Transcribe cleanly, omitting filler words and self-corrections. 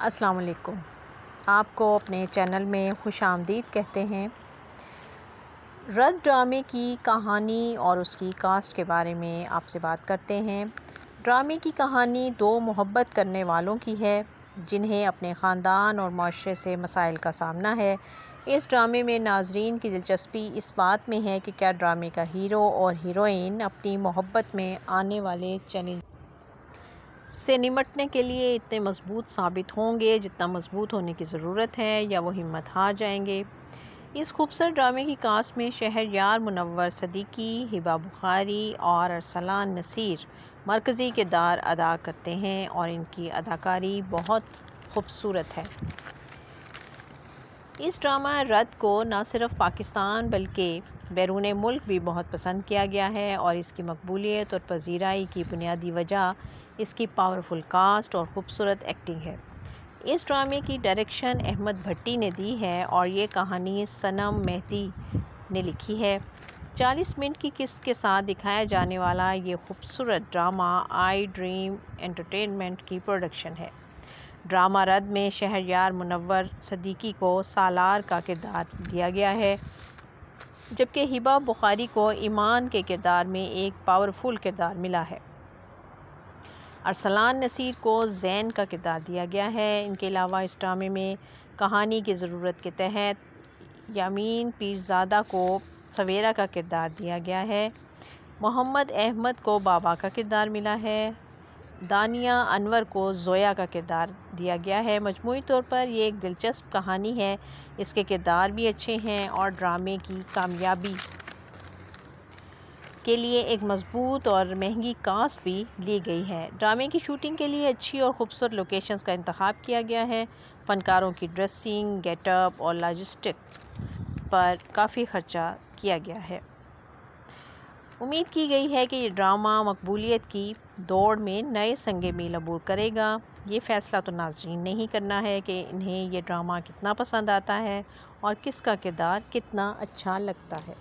السلام علیکم۔ آپ کو اپنے چینل میں خوش آمدید کہتے ہیں۔ رد ڈرامے کی کہانی اور اس کی کاسٹ کے بارے میں آپ سے بات کرتے ہیں۔ ڈرامے کی کہانی دو محبت کرنے والوں کی ہے جنہیں اپنے خاندان اور معاشرے سے مسائل کا سامنا ہے۔ اس ڈرامے میں ناظرین کی دلچسپی اس بات میں ہے کہ کیا ڈرامے کا ہیرو اور ہیروئن اپنی محبت میں آنے والے چیلنج سے نمٹنے کے لیے اتنے مضبوط ثابت ہوں گے جتنا مضبوط ہونے کی ضرورت ہے، یا وہ ہمت ہار جائیں گے۔ اس خوبصورت ڈرامے کی کاسٹ میں شہریار منور صدیقی، ہبہ بخاری اور ارسلان نصیر مرکزی کردار ادا کرتے ہیں اور ان کی اداکاری بہت خوبصورت ہے۔ اس ڈرامہ رد کو نہ صرف پاکستان بلکہ بیرون ملک بھی بہت پسند کیا گیا ہے، اور اس کی مقبولیت اور پذیرائی کی بنیادی وجہ اس کی پاورفل کاسٹ اور خوبصورت ایکٹنگ ہے۔ اس ڈرامے کی ڈائریکشن احمد بھٹی نے دی ہے اور یہ کہانی صنم مہدی نے لکھی ہے۔ 40 منٹ کی قسط کے ساتھ دکھایا جانے والا یہ خوبصورت ڈرامہ آئی ڈریم انٹرٹینمنٹ کی پروڈکشن ہے۔ ڈرامہ رد میں شہریار منور صدیقی کو سالار کا کردار دیا گیا ہے، جبکہ ہبہ بخاری کو ایمان کے کردار میں ایک پاورفل کردار ملا ہے۔ ارسلان نصیر کو زین کا کردار دیا گیا ہے۔ ان کے علاوہ اس ڈرامے میں کہانی کی ضرورت کے تحت یامین پیرزادہ کو سویرا کا کردار دیا گیا ہے۔ محمد احمد کو بابا کا کردار ملا ہے۔ دانیہ انور کو زویا کا کردار دیا گیا ہے۔ مجموعی طور پر یہ ایک دلچسپ کہانی ہے، اس کے کردار بھی اچھے ہیں اور ڈرامے کی کامیابی کے لیے ایک مضبوط اور مہنگی کاسٹ بھی لی گئی ہے۔ ڈرامے کی شوٹنگ کے لیے اچھی اور خوبصورت لوکیشنز کا انتخاب کیا گیا ہے۔ فنکاروں کی ڈریسنگ، گیٹ اپ اور لاجسٹک پر کافی خرچہ کیا گیا ہے۔ امید کی گئی ہے کہ یہ ڈرامہ مقبولیت کی دوڑ میں نئے سنگ میل عبور کرے گا۔ یہ فیصلہ تو ناظرین نے ہی کرنا ہے کہ انہیں یہ ڈرامہ کتنا پسند آتا ہے اور کس کا کردار کتنا اچھا لگتا ہے۔